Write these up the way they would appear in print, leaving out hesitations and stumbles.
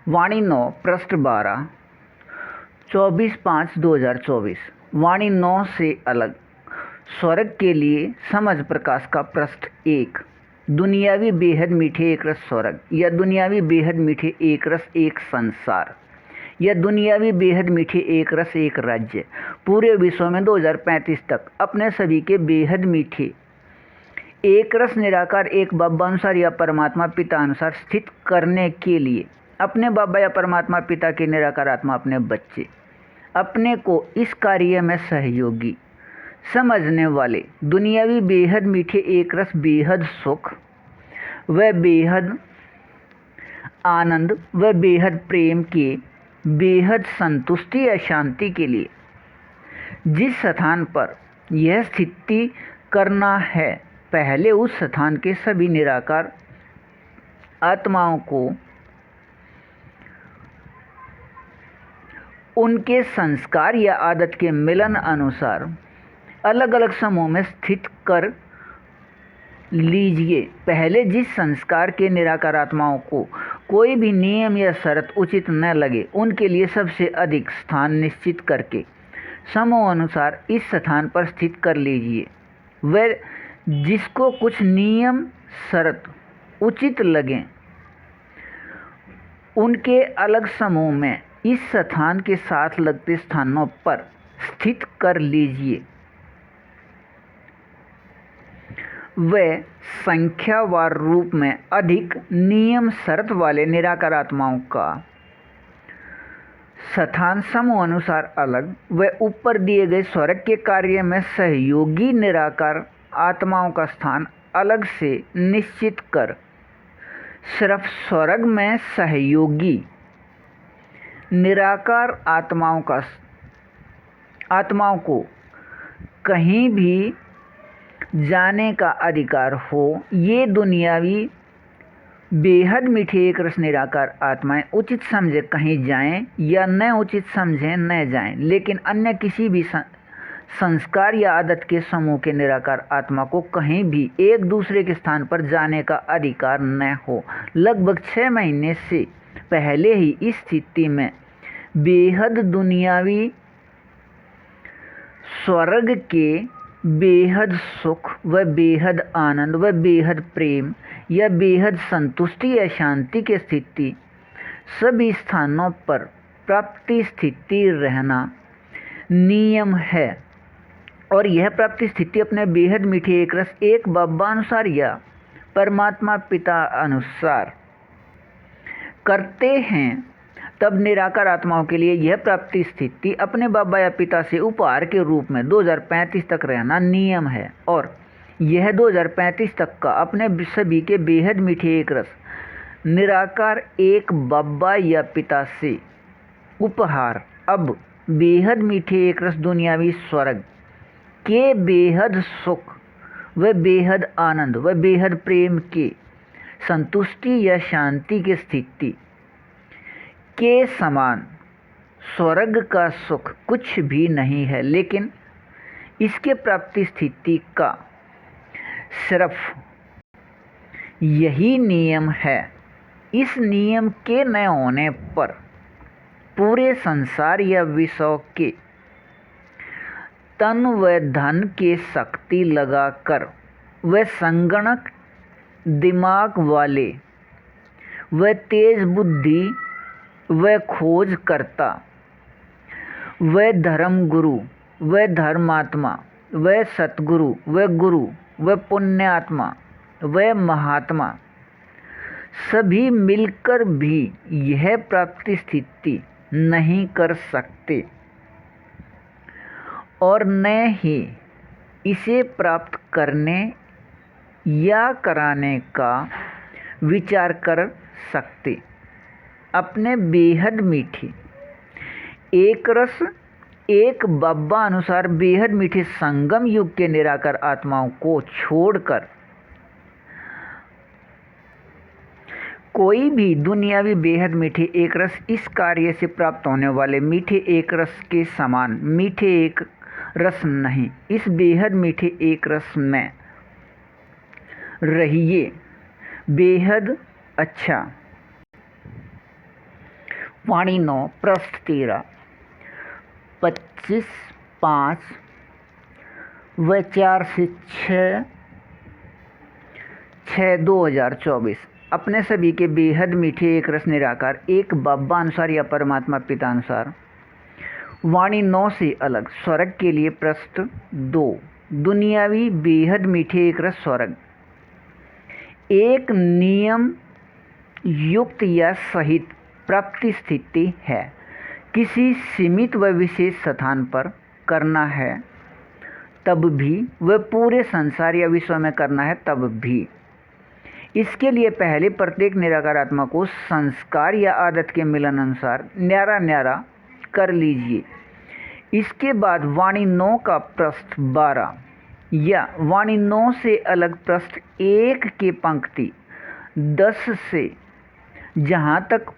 वाणी 9 पृष्ठ 12 24/5/2024। वाणी 9 से अलग स्वर्ग के लिए समझ प्रकाश का पृष्ठ 1। दुनियावी बेहद मीठे एक रस स्वर्ग, या दुनियावी बेहद मीठे एक रस एक संसार, या दुनियावी बेहद मीठे एक रस एक राज्य पूरे विश्व में 2035 तक अपने सभी के बेहद मीठे एक रस निराकार एक बाबा अनुसार या परमात्मा पिता अनुसार स्थित करने के लिए अपने बाबा या परमात्मा पिता के निराकार आत्मा अपने बच्चे अपने को इस कार्य में सहयोगी समझने वाले दुनियावी बेहद मीठे एक रस बेहद सुख व बेहद आनंद व बेहद प्रेम के बेहद संतुष्टि या शांति के लिए जिस स्थान पर यह स्थिति करना है, पहले उस स्थान के सभी निराकार आत्माओं को उनके संस्कार या आदत के मिलन अनुसार अलग अलग समूह में स्थित कर लीजिए। पहले जिस संस्कार के निराकार आत्माओं को कोई भी नियम या शर्त उचित न लगे, उनके लिए सबसे अधिक स्थान निश्चित करके समूह अनुसार इस स्थान पर स्थित कर लीजिए। वह जिसको कुछ नियम शर्त उचित लगें, उनके अलग समूह में इस स्थान के साथ लगते स्थानों पर स्थित कर लीजिए। वे संख्यावार रूप में अधिक नियम शर्त वाले निराकार आत्माओं का स्थान समूह अनुसार अलग व ऊपर दिए गए स्वर्ग के कार्य में सहयोगी निराकार आत्माओं का स्थान अलग से निश्चित कर सिर्फ स्वर्ग में सहयोगी निराकार आत्माओं को कहीं भी जाने का अधिकार हो। ये दुनियावी बेहद मीठे एक रस निराकार आत्माएं उचित समझे कहीं जाएं या न उचित समझे न जाएं, लेकिन अन्य किसी भी संस्कार या आदत के समूह के निराकार आत्मा को कहीं भी एक दूसरे के स्थान पर जाने का अधिकार न हो। लगभग 6 महीने से पहले ही इस स्थिति में बेहद दुनियावी स्वर्ग के बेहद सुख व बेहद आनंद व बेहद प्रेम या बेहद संतुष्टि या शांति की स्थिति सभी स्थानों पर प्राप्ति स्थिति रहना नियम है, और यह प्राप्ति स्थिति अपने बेहद मीठे एक रस एक बाबा अनुसार या परमात्मा पिता अनुसार करते हैं। तब निराकार आत्माओं के लिए यह प्राप्ति स्थिति अपने बाबा या पिता से उपहार के रूप में 2035 तक रहना नियम है, और यह 2035 तक का अपने सभी के बेहद मीठे एक रस निराकार एक बाबा या पिता से उपहार अब बेहद मीठे एक रस दुनियावी स्वर्ग के बेहद सुख व बेहद आनंद व बेहद प्रेम के संतुष्टि या शांति की स्थिति के समान स्वर्ग का सुख कुछ भी नहीं है, लेकिन इसके प्राप्ति स्थिति का सिर्फ यही नियम है। इस नियम के न होने पर पूरे संसार या विश्व के तन व धन के शक्ति लगाकर व संगणक दिमाग वाले व तेज बुद्धि व खोज करता व धर्म गुरु व धर्मात्मा व सतगुरु व गुरु व पुण्यात्मा व महात्मा सभी मिलकर भी यह प्राप्ति स्थिति नहीं कर सकते, और न ही इसे प्राप्त करने या कराने का विचार कर सकते। अपने बेहद मीठे एक रस एक बाबा अनुसार बेहद मीठे संगम युग के निराकार आत्माओं को छोड़कर कोई भी दुनियावी बेहद मीठे एक रस इस कार्य से प्राप्त होने वाले मीठे एक रस के समान मीठे एक रस नहीं। इस बेहद मीठे एक रस में रहिए। बेहद अच्छा वाणी 9 पृष्ठ 13 25/5 व 4 से 6/6/2024। अपने सभी के बेहद मीठे एक रस निराकार एक बाबा अनुसार या परमात्मा पिता अनुसार। वाणी 9 से अलग स्वर्ग के लिए पृष्ठ 2 दुनियावी बेहद मीठे एक रस स्वर्ग एक नियम युक्त या सहित प्राप्ति स्थिति है। किसी सीमित व विशेष स्थान पर करना है तब भी, वह पूरे संसार या विश्व में करना है तब भी। इसके लिए पहले प्रत्येक निराकार आत्मा को संस्कार या आदत के मिलन अनुसार न्यारा न्यारा कर लीजिए। इसके बाद वाणी 9 का पृष्ठ 12 या वाणी 9 से अलग पृष्ठ 1 के पंक्ति 10 से जहाँ तक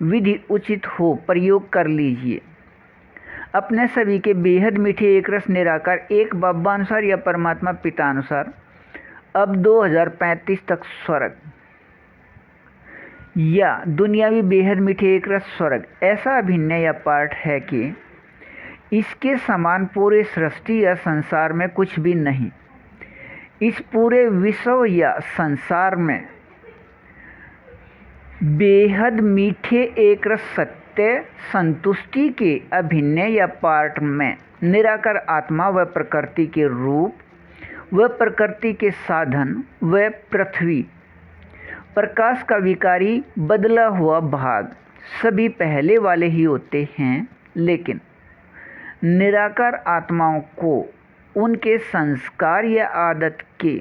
विधि उचित हो प्रयोग कर लीजिए। अपने सभी के बेहद मीठे एक रस निराकार एक बाबा अनुसार या परमात्मा पिता अनुसार अब 2035 तक स्वर्ग या दुनियावी बेहद मीठे एक रस स्वर्ग ऐसा अभिन्न या पाठ है कि इसके समान पूरे सृष्टि या संसार में कुछ भी नहीं। इस पूरे विश्व या संसार में बेहद मीठे एक रस सत्य संतुष्टि के अभिन्न या पार्ट में निराकार आत्मा व प्रकृति के रूप व प्रकृति के साधन व पृथ्वी प्रकाश का विकारी बदला हुआ भाग सभी पहले वाले ही होते हैं, लेकिन निराकार आत्माओं को उनके संस्कार या आदत के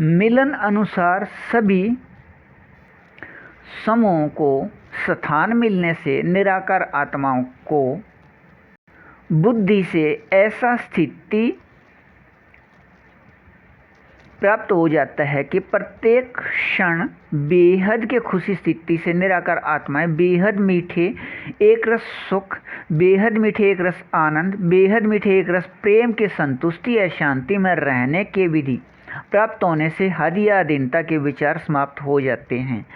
मिलन अनुसार सभी समूहों को स्थान मिलने से निराकार आत्माओं को बुद्धि से ऐसा स्थिति प्राप्त हो जाता है कि प्रत्येक क्षण बेहद के खुशी स्थिति से निराकार आत्माएं बेहद मीठे एक रस सुख, बेहद मीठे एक रस आनंद, बेहद मीठे एक रस प्रेम के संतुष्टि या शांति में रहने के विधि प्राप्त होने से हद या अधीनता के विचार समाप्त हो जाते हैं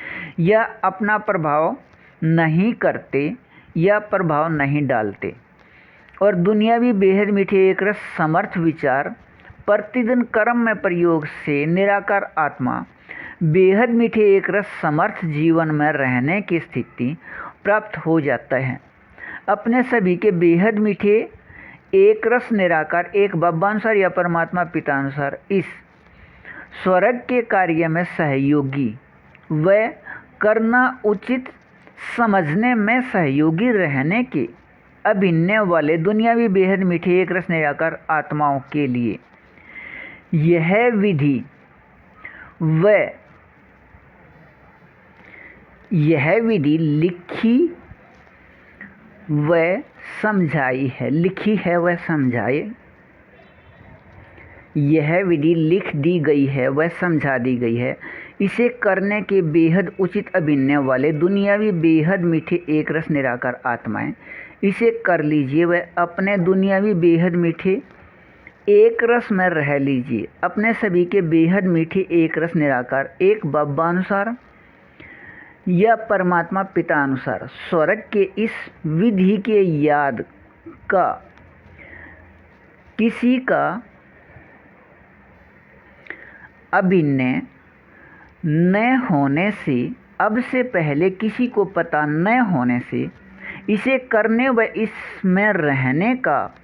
या अपना प्रभाव नहीं करते या प्रभाव नहीं डालते, और दुनियावी बेहद मीठे एक रस समर्थ विचार प्रतिदिन कर्म में प्रयोग से निराकार आत्मा बेहद मीठे एक रस समर्थ जीवन में रहने की स्थिति प्राप्त हो जाता है। अपने सभी के बेहद मीठे एक रस निराकार एक बाबा अनुसार या परमात्मा पिता अनुसार इस स्वर्ग के कार्य में सहयोगी व करना उचित समझने में सहयोगी रहने के अभिन्न वाले दुनियावी बेहद मीठे एक रस निराकार आत्माओं के लिए यह विधि लिखी व समझाई है। लिखी है व समझाए, यह विधि लिख दी गई है व समझा दी गई है। इसे करने के बेहद उचित अभिन्न वाले दुनियावी बेहद मीठे एक रस निराकार आत्माएं इसे कर लीजिए व अपने दुनियावी बेहद मीठे एक रस में रह लीजिए। अपने सभी के बेहद मीठे एक रस निराकार एक बाबा अनुसार या परमात्मा पिता अनुसार स्वर्ग के इस विधि के याद का किसी का अभिन्न न होने से, अब से पहले किसी को पता न होने से, इसे करने व इसमें रहने का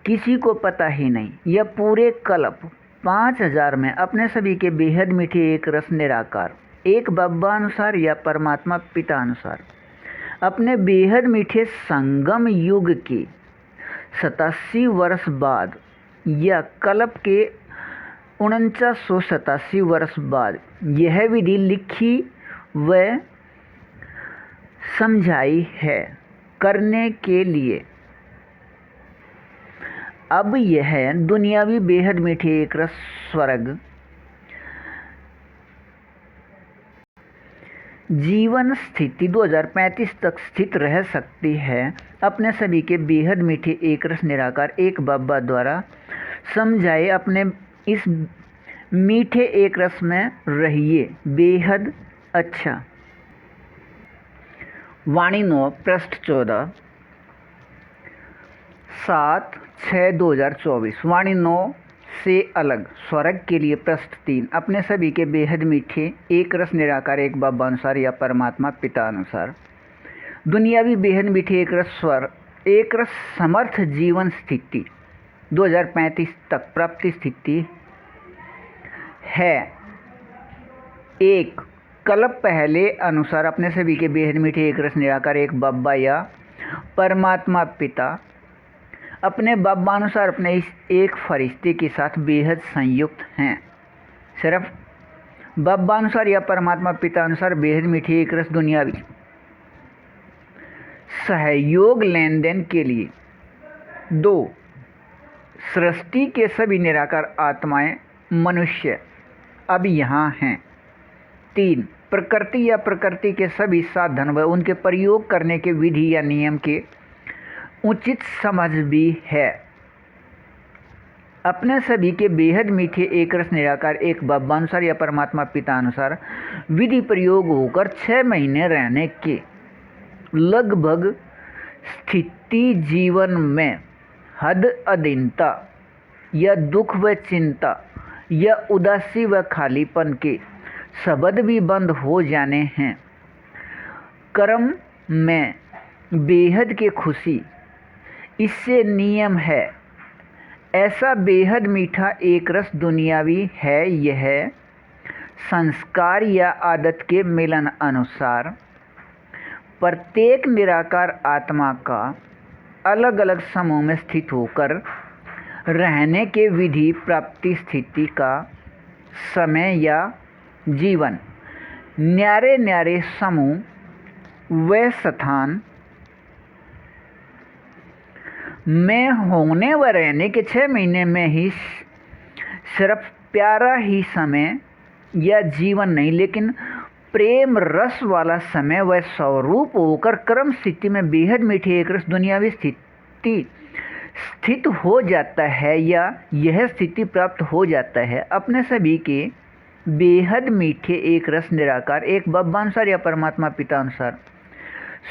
किसी को पता ही नहीं, यह पूरे कल्प 5000 में अपने सभी के बेहद मीठे एक रस निराकार एक बाबा अनुसार या परमात्मा पिता अनुसार अपने बेहद मीठे संगम युग के 87 वर्ष बाद या कल्प के 4987 वर्ष बाद यह विधि लिखी व समझाई है करने के लिए। अब यह दुनियावी बेहद मीठे एक रस स्वर्ग जीवन स्थिति 2035 तक स्थित रह सकती है। अपने सभी के बेहद मीठे एक रस निराकार एक बाबा द्वारा समझाए अपने इस मीठे एक रस में रहिए। बेहद अच्छा वाणी 9 पृष्ठ 14 7/6/2024। वाणी 9 से अलग स्वर्ग के लिए पृष्ठ 3। अपने सभी के बेहद मीठे एक रस निराकार एक बाबा अनुसार या परमात्मा पिता अनुसार। दुनियावी बेहद मीठे एक रस स्वर्ग एक रस समर्थ जीवन स्थिति 2035 तक प्राप्ति स्थिति है। एक कल्प पहले अनुसार अपने सभी के बेहद मीठे एक रस निराकार एक बाबा या परमात्मा पिता अपने बाबा अनुसार अपने इस एक फरिश्ते के साथ बेहद संयुक्त हैं। सिर्फ बाबा अनुसार या परमात्मा पिता अनुसार बेहद मीठे एक रस दुनियावी सहयोग लेन देन के लिए। 2 सृष्टि के सभी निराकार आत्माएं मनुष्य अब यहाँ हैं। 3 प्रकृति या प्रकृति के सभी साधन व उनके प्रयोग करने के विधि या नियम के उचित समझ भी है। अपने सभी के बेहद मीठे एक रस निराकार एक बाबा अनुसार या परमात्मा पिता अनुसार विधि प्रयोग होकर 6 महीने रहने के लगभग स्थिति जीवन में हद अधीनता या दुख व चिंता या उदासी व खालीपन के शब्द भी बंद हो जाने हैं। कर्म में बेहद के खुशी इससे नियम है। ऐसा बेहद मीठा एक रस दुनियावी है। यह संस्कार या आदत के मिलन अनुसार प्रत्येक निराकार आत्मा का अलग अलग समूह में स्थित होकर रहने के विधि प्राप्ति स्थिति का समय या जीवन न्यारे न्यारे समूह व स्थान में होने व रहने के 6 महीने में ही सिर्फ प्यारा ही समय या जीवन नहीं लेकिन प्रेम रस वाला समय व स्वरूप होकर कर्म स्थिति में बेहद मीठे एक रस दुनियावी स्थिति स्थित हो जाता है या यह स्थिति प्राप्त हो जाता है। अपने सभी के बेहद मीठे एक रस निराकार एक बाबा अनुसार या परमात्मा पिता अनुसार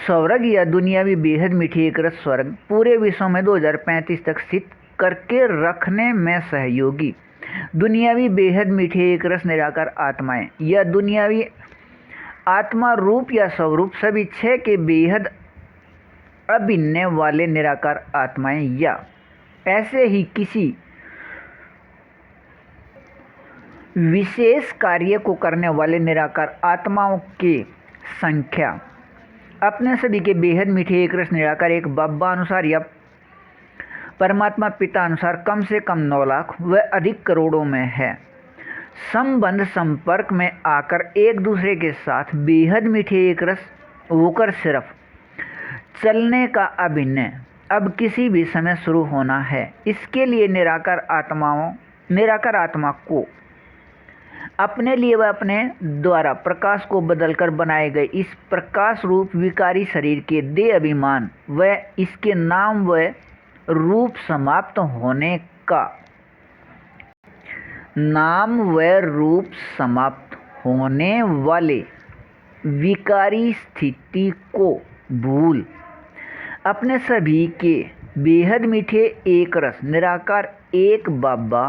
स्वर्ग या दुनियावी बेहद मीठे एक रस स्वर्ग पूरे विश्व में 2035 तक स्थित करके रखने में सहयोगी दुनियावी बेहद मीठे एक रस निराकार आत्माएं या दुनियावी आत्मा रूप या स्वरूप सभी 6 के बेहद अभिन्न वाले निराकार आत्माएं या ऐसे ही किसी विशेष कार्य को करने वाले निराकार आत्माओं की संख्या अपने सभी के बेहद मीठे एक रस निराकार एक बाबा अनुसार या परमात्मा पिता अनुसार कम से कम 9 लाख व अधिक करोड़ों में है। संबंध संपर्क में आकर एक दूसरे के साथ बेहद मीठे एक रस होकर सिर्फ चलने का अभिनय अब किसी भी समय शुरू होना है। इसके लिए निराकार आत्मा को अपने लिए व अपने द्वारा प्रकाश को बदलकर बनाए गए इस प्रकाश रूप विकारी शरीर के देह अभिमान व इसके नाम व रूप समाप्त होने का नाम व रूप समाप्त होने वाले विकारी स्थिति को भूल अपने सभी के बेहद मीठे एक रस निराकार एक बाबा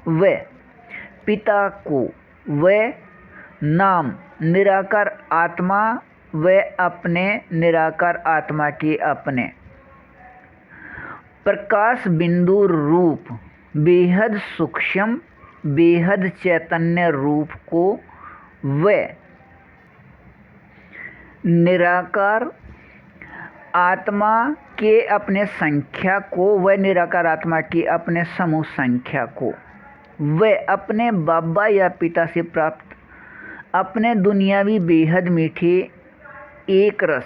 व पिता को व नाम निराकार आत्मा व अपने निराकार आत्मा के अपने प्रकाश बिंदु रूप बेहद सूक्ष्म बेहद चैतन्य रूप को व निराकार आत्मा के अपने संख्या को व निराकार आत्मा की अपने समूह संख्या को व अपने बाबा या पिता से प्राप्त अपने दुनियावी बेहद मीठे एक रस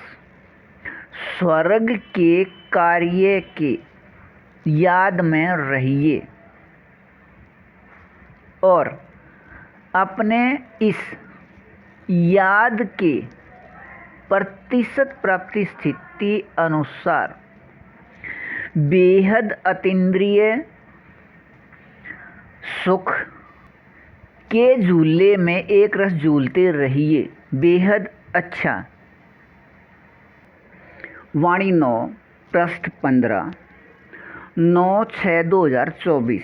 स्वर्ग के कार्य के याद में रहिए और अपने इस याद के प्रतिशत प्राप्ति स्थिति अनुसार बेहद अतीन्द्रिय सुख के झूले में एक रस झूलते रहिए। बेहद अच्छा वाणी 9 पृष्ठ 15 9/6/2024।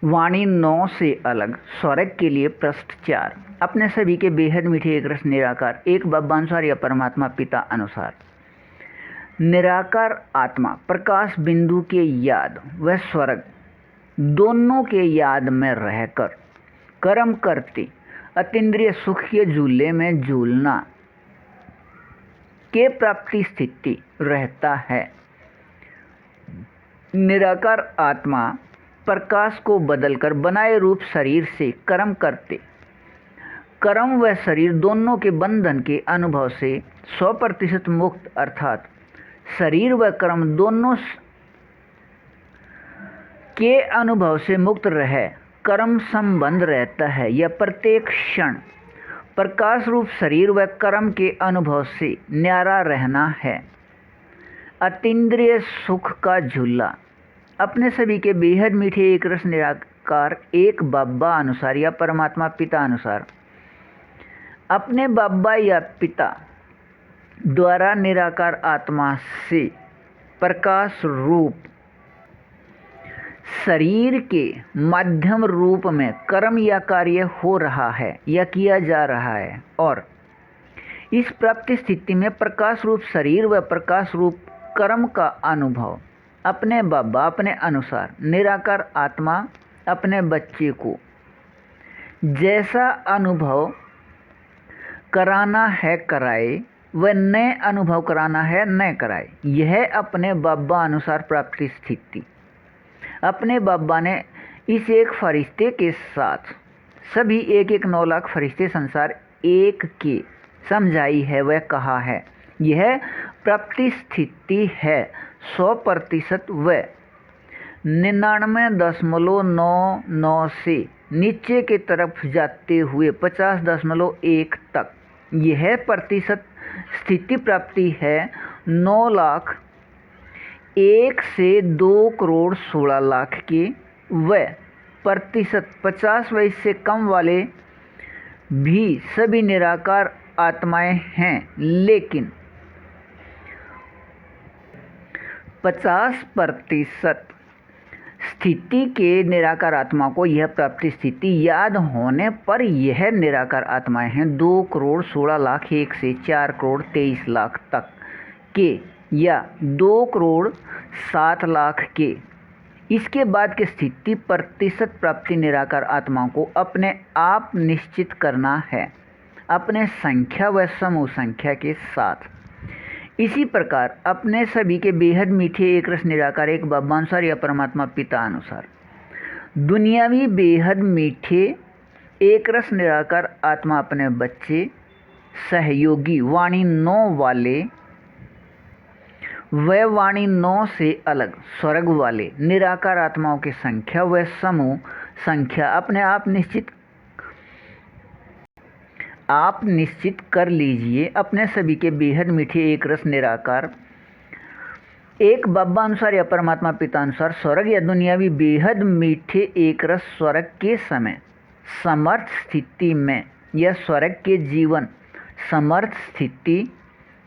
वाणी 9 से अलग स्वर्ग के लिए पृष्ठ 4। अपने सभी के बेहद मीठे एक रस निराकार एक बब्बानुसार या परमात्मा पिता अनुसार। निराकार आत्मा प्रकाश बिंदु के याद व स्वर्ग दोनों के याद में रहकर कर्म करते अतीन्द्रिय सुख के झूले में झूलना के प्राप्ति स्थिति रहता है। निराकार आत्मा प्रकाश को बदलकर बनाए रूप शरीर से कर्म करते कर्म व शरीर दोनों के बंधन के अनुभव से 100% मुक्त अर्थात शरीर व कर्म दोनों के अनुभव से मुक्त रहे कर्म संबंध रहता है। यह प्रत्येक क्षण प्रकाश रूप शरीर व कर्म के अनुभव से न्यारा रहना है। अतीन्द्रिय सुख का झूला अपने सभी के बेहद मीठे एक रस निराकार एक बाबा अनुसार या परमात्मा पिता अनुसार। अपने बाबा या पिता द्वारा निराकार आत्मा से प्रकाश रूप शरीर के माध्यम रूप में कर्म या कार्य हो रहा है या किया जा रहा है और इस प्राप्ति स्थिति में प्रकाश रूप शरीर व प्रकाश रूप कर्म का अनुभव अपने बाबा अपने अनुसार निराकार आत्मा अपने बच्चे को जैसा अनुभव कराना है कराए व नए अनुभव कराना है न कराए। यह अपने बाबा अनुसार प्राप्ति स्थिति अपने बाबा ने इस एक फरिश्ते के साथ सभी 9 लाख फरिश्ते संसार एक के समझाई है वह कहा है। यह प्राप्ति स्थिति है 100% व 99.99 से नीचे के तरफ जाते हुए 50.1 तक। यह प्रतिशत स्थिति प्राप्ति है 9 लाख 1 से 2 करोड़ 16 लाख के व प्रतिशत 50 व इससे कम वाले भी सभी निराकार आत्माएं हैं, लेकिन 50% स्थिति के निराकार आत्मा को यह प्राप्ति स्थिति याद होने पर यह निराकार आत्माएं हैं 2 करोड़ 16 लाख 1 से 4 करोड़ 23 लाख तक के या 2 करोड़ 7 लाख के। इसके बाद की स्थिति प्रतिशत प्राप्ति निराकार आत्मा को अपने आप निश्चित करना है अपने संख्या व समूह संख्या के साथ। इसी प्रकार अपने सभी के बेहद मीठे एक रस निराकार एक बाबा अनुसार या परमात्मा पिता अनुसार। दुनियावी बेहद मीठे एक रस निराकार आत्मा अपने बच्चे सहयोगी वाणी 9 वाले व वाणी 9 से अलग स्वर्ग वाले निराकार आत्माओं की संख्या व समूह संख्या अपने आप निश्चित कर लीजिए। अपने सभी के बेहद मीठे एक रस निराकार एक बाबा अनुसार या परमात्मा पिता अनुसार स्वर्ग या दुनियावी बेहद मीठे एक रस स्वर्ग के समय समर्थ स्थिति में या स्वर्ग के जीवन समर्थ स्थिति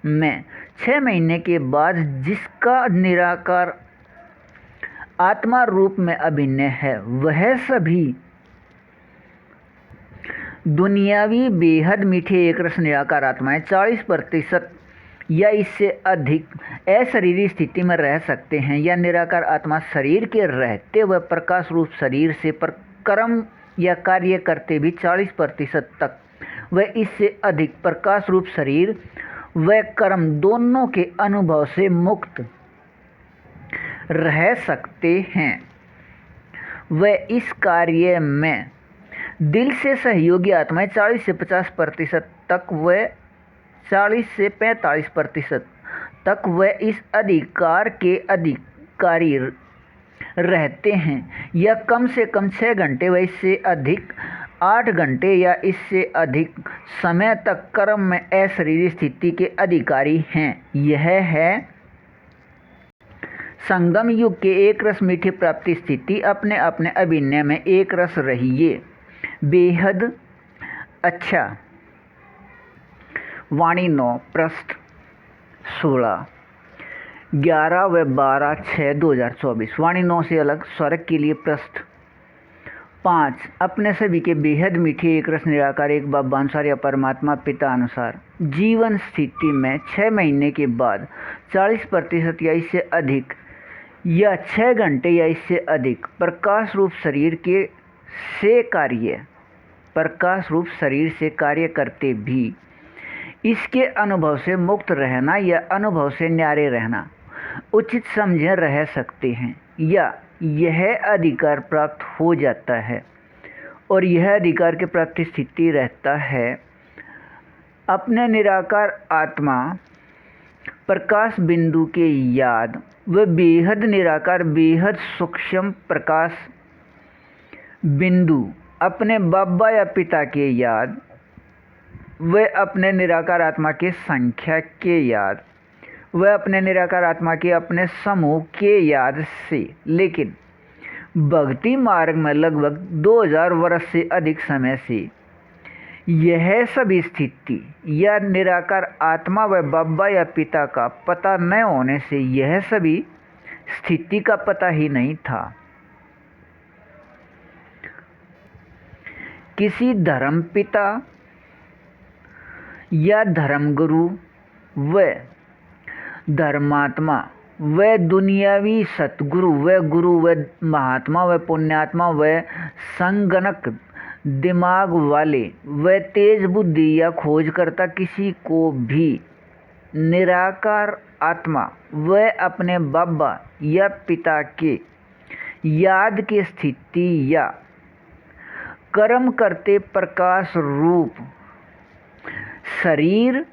में 6 महीने के बाद जिसका निराकार आत्मा रूप में अभिनय है वह सभी दुनियावी बेहद मीठे एक रस निराकार आत्माएं 40% या इससे अधिक अशरीरी स्थिति में रह सकते हैं या निराकार आत्मा शरीर के रहते व प्रकाश रूप शरीर से कर्म या कार्य करते भी 40% तक व इससे अधिक प्रकाश रूप शरीर व कर्म दोनों के अनुभव से मुक्त रह सकते हैं। व इस कार्य में दिल से सहयोगी आत्माएं 40 से 50% तक व 40 से 45% तक व इस अधिकार के अधिकारी रहते हैं या कम से कम 6 घंटे व इससे अधिक 8 घंटे या इससे अधिक समय तक कर्म में अशरीरी स्थिति के अधिकारी हैं। यह है संगम युग के एक रस मीठी प्राप्ति स्थिति। अपने अपने अभिनय में एक रस रहिए। बेहद अच्छा वाणी 9 पृष्ठ 16, 11 व 12/6/2024। वाणी 9 से अलग स्वर्ग के लिए पृष्ठ 5, अपने सभी के बेहद मीठे एक रस निराकार एक बाबा अनुसार या परमात्मा पिता अनुसार जीवन स्थिति में 6 महीने के बाद 40% या इससे अधिक या 6 घंटे या इससे अधिक प्रकाश रूप शरीर से कार्य करते भी इसके अनुभव से मुक्त रहना या अनुभव से न्यारे रहना उचित समझे रह सकते हैं, या यह अधिकार प्राप्त हो जाता है और यह अधिकार की प्राप्ति स्थिति रहता है अपने निराकार आत्मा प्रकाश बिंदु के याद व बेहद निराकार बेहद सूक्ष्म प्रकाश बिंदु अपने बाबा या पिता के याद व अपने निराकार आत्मा के संख्या के याद व अपने निराकार आत्मा के अपने समूह के याद से, लेकिन भक्ति मार्ग में लगभग 2000 वर्ष से अधिक समय से यह सभी स्थिति या निराकार आत्मा व बाबा या पिता का पता न होने से यह सभी स्थिति का पता ही नहीं था। किसी धर्म पिता या धर्मगुरु व धर्मात्मा व दुनियावी सतगुरु व गुरु व महात्मा व पुण्यात्मा व संगणक दिमाग वाले व तेज बुद्धि या खोजकर्ता किसी को भी निराकार आत्मा व अपने बाबा या पिता के याद की स्थिति या कर्म करते प्रकाश रूप शरीर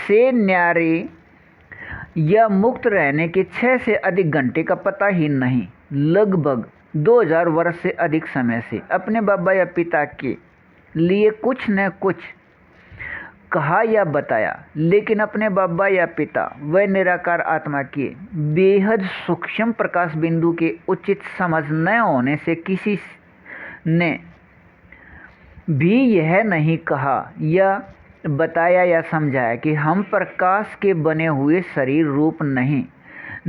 से न्यारे या मुक्त रहने के 6 से अधिक घंटे का पता ही नहीं। लगभग 2000 वर्ष से अधिक समय से अपने बाबा या पिता के लिए कुछ न कुछ कहा या बताया, लेकिन अपने बाबा या पिता व निराकार आत्मा के बेहद सूक्ष्म प्रकाश बिंदु के उचित समझ न होने से किसी ने भी यह नहीं कहा या बताया या समझाया कि हम प्रकाश के बने हुए शरीर रूप नहीं,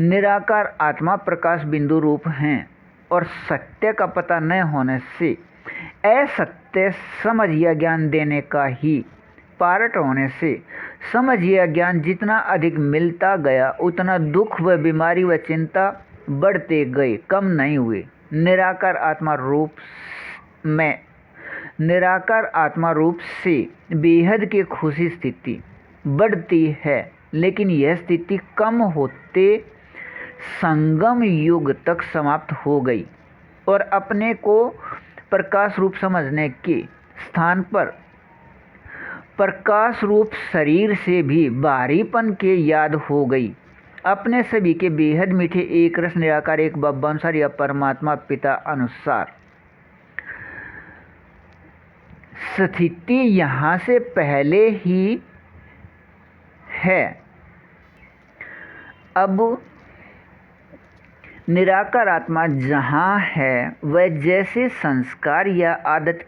निराकार आत्मा प्रकाश बिंदु रूप हैं, और सत्य का पता न होने से असत्य समझ या ज्ञान देने का ही पार्ट होने से समझ या ज्ञान जितना अधिक मिलता गया उतना दुख व बीमारी व चिंता बढ़ते गए, कम नहीं हुए। निराकार आत्मा रूप से बेहद की खुशी स्थिति बढ़ती है, लेकिन यह स्थिति कम होते संगम युग तक समाप्त हो गई और अपने को प्रकाश रूप समझने के स्थान पर प्रकाश रूप शरीर से भी बाहरीपन के याद हो गई। अपने सभी के बेहद मीठे एक रस निराकार एक बाबा अनुसार या परमात्मा पिता अनुसार स्थिति यहाँ से पहले ही है। अब निराकार आत्मा जहाँ है वह जैसे संस्कार या आदत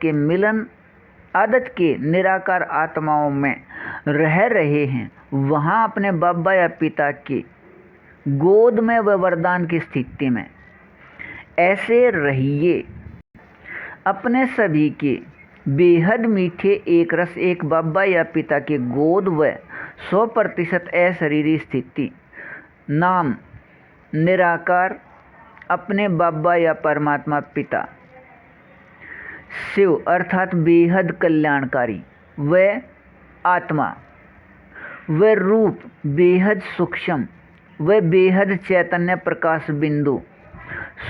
के निराकार आत्माओं में रह रहे हैं, वहाँ अपने बाबा या पिता के गोद में व वरदान की स्थिति में ऐसे रहिए। अपने सभी के बेहद मीठे एक रस एक बाबा या पिता के गोद व 100% अशरीरी स्थिति नाम निराकार अपने बाबा या परमात्मा पिता शिव अर्थात बेहद कल्याणकारी व आत्मा व रूप बेहद सूक्ष्म व बेहद चैतन्य प्रकाश बिंदु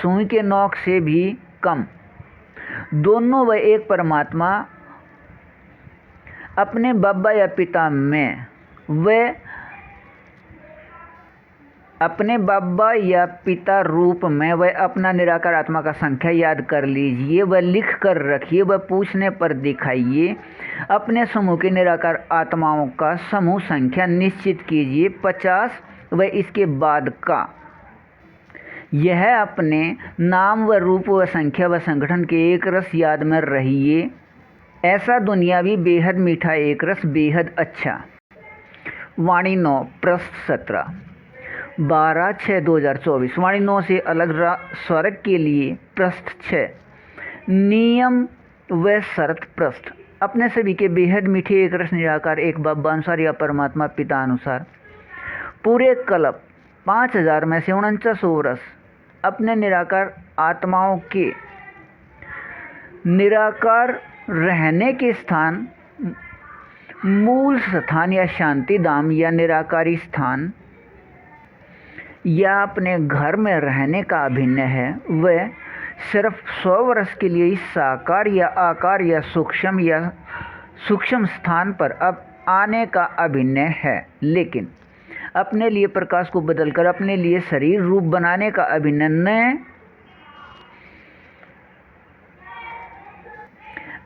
सुई के नोक से भी कम, दोनों व एक परमात्मा अपने बाबा या पिता में व अपने बाबा या पिता रूप में वह अपना निराकार आत्मा का संख्या याद कर लीजिए, वह लिख कर रखिए, वह पूछने पर दिखाइए। अपने समूह के निराकार आत्माओं का समूह संख्या निश्चित कीजिए 50 व इसके बाद का। यह अपने नाम व रूप व संख्या व संगठन के एक रस याद में रहिए ऐसा दुनियावी बेहद मीठा एक रस बेहद अच्छा। वाणी 9 पृष्ठ 17 12/6/2024। वाणी 9 से अलग स्वर्ग के लिए पृष्ठ 6 नियम व शर्त पृष्ठ। अपने सभी के बेहद मीठे एक रस निराकार एक बाबा अनुसार या परमात्मा पिता अनुसार पूरे कल्प 5000 में से 49 वर्ष अपने निराकार आत्माओं के निराकार रहने के स्थान, मूल स्थान या शांति धाम या निराकारी स्थान या अपने घर में रहने का अभिन्न है। वह सिर्फ 100 वर्ष के लिए इस साकार या आकार या सूक्ष्म स्थान पर अब आने का अभिन्न है, लेकिन अपने लिए प्रकाश को बदलकर अपने लिए शरीर रूप बनाने का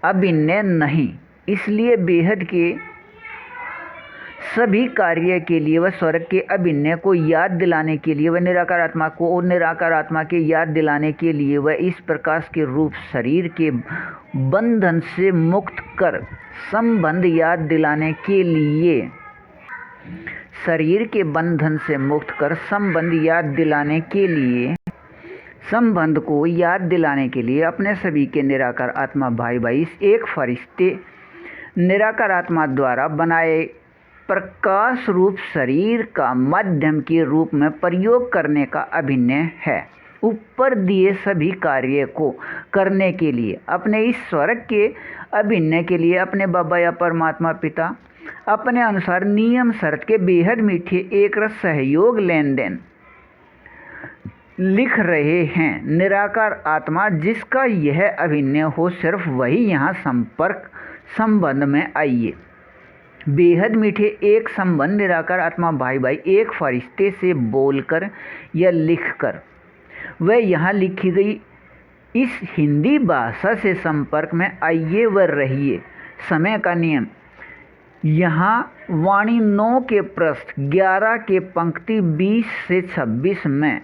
अभिन्न नहीं। इसलिए बेहद के सभी कार्य के लिए वह स्वर्ग के अभिन्न को याद दिलाने के लिए, वह निराकार आत्मा को और निराकार आत्मा के याद दिलाने के लिए, वह इस प्रकाश के रूप शरीर के बंधन से मुक्त कर संबंध याद दिलाने के लिए, शरीर के बंधन से मुक्त कर संबंध याद दिलाने के लिए, संबंध को याद दिलाने के लिए अपने सभी के निराकार आत्मा भाई भाई इस एक फरिश्ते निराकार आत्मा द्वारा बनाए प्रकाश रूप शरीर का माध्यम के रूप में प्रयोग करने का अभिन्न है। ऊपर दिए सभी कार्य को करने के लिए अपने इस स्वर्ग के अभिन्न के लिए अपने बाबा या परमात्मा पिता अपने अनुसार नियम शर्त के बेहद मीठे एक रस सहयोग लेन देन लिख रहे हैं। निराकार आत्मा जिसका यह अभिन्न हो सिर्फ वही यहाँ संबंध में आइए। बेहद मीठे एक संबंध निराकार आत्मा भाई भाई एक फरिश्ते से बोलकर या लिखकर वह यहाँ लिखी गई इस हिंदी भाषा से संपर्क में आइए व रहिए। समय का नियम यहाँ वाणी 9 के पृष्ठ 11 के पंक्ति 20 से 26 में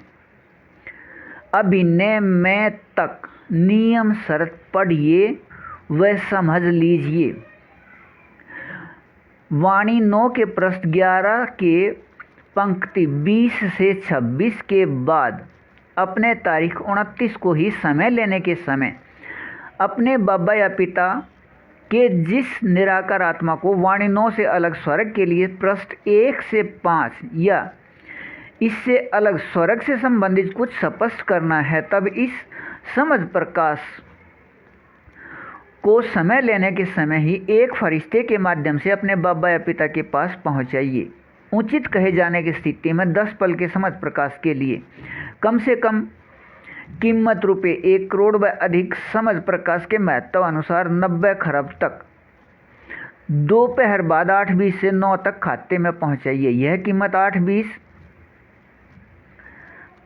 अभिन्न में तक नियम शर्त पढ़िए व समझ लीजिए। वाणी 9 के पृष्ठ 11 के पंक्ति 20 से 26 के बाद अपने तारीख 29 को ही समय लेने के समय अपने बाबा या पिता के जिस निराकार आत्मा को वाणी 9 से अलग स्वर्ग के लिए पृष्ठ 1 से 5 या इससे अलग स्वर्ग से संबंधित कुछ स्पष्ट करना है, तब इस समझ प्रकाश को समय लेने के समय ही एक फरिश्ते के माध्यम से अपने बाबा या पिता के पास पहुंचाइए। उचित कहे जाने की स्थिति में 10 पल के समझ प्रकाश के लिए कम से कम कीमत रुपये 1 करोड़ व अधिक समझ प्रकाश के महत्व अनुसार 90 खरब तक दोपहर बाद 8:20 से 9 तक खाते में पहुंचाइए। यह कीमत 8:20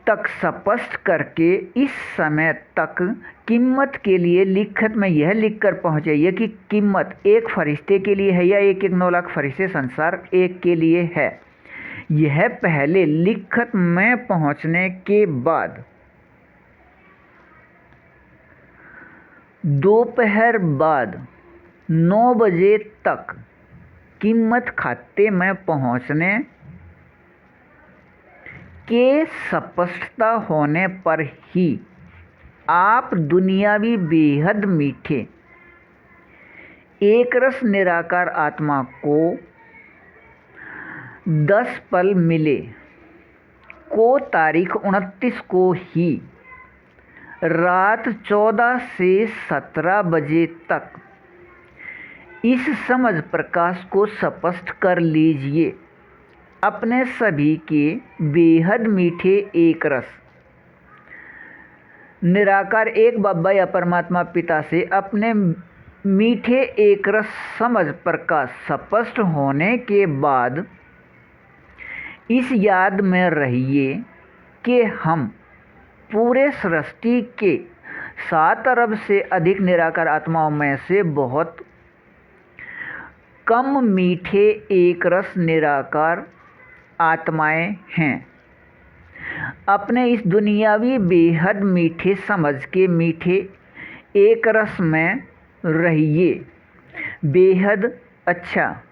तक स्पष्ट करके इस समय तक कीमत के लिए लिखत में यह लिखकर पहुंचाइए कि कीमत एक फरिश्ते के लिए है या 1-1 9 लाख फरिश्ते संसार एक के लिए है। यह पहले लिखत में पहुंचने के बाद दोपहर बाद 9 बजे तक कीमत खाते में पहुंचने के स्पष्टता होने पर ही आप दुनियावी बेहद मीठे एक रस निराकार आत्मा को 10 पल मिले को तारीख 29 को ही रात 14 से 17 बजे तक इस समझ प्रकाश को स्पष्ट कर लीजिए। अपने सभी के बेहद मीठे एक रस निराकार एक बाबा या परमात्मा पिता से अपने मीठे एक रस समझ प्रकाश स्पष्ट होने के बाद इस याद में रहिए कि हम पूरे सृष्टि के 7 अरब से अधिक निराकार आत्माओं में से बहुत कम मीठे एक रस निराकार आत्माएं हैं। अपने इस दुनियावी बेहद मीठे समझ के मीठे एक रस में रहिए बेहद अच्छा,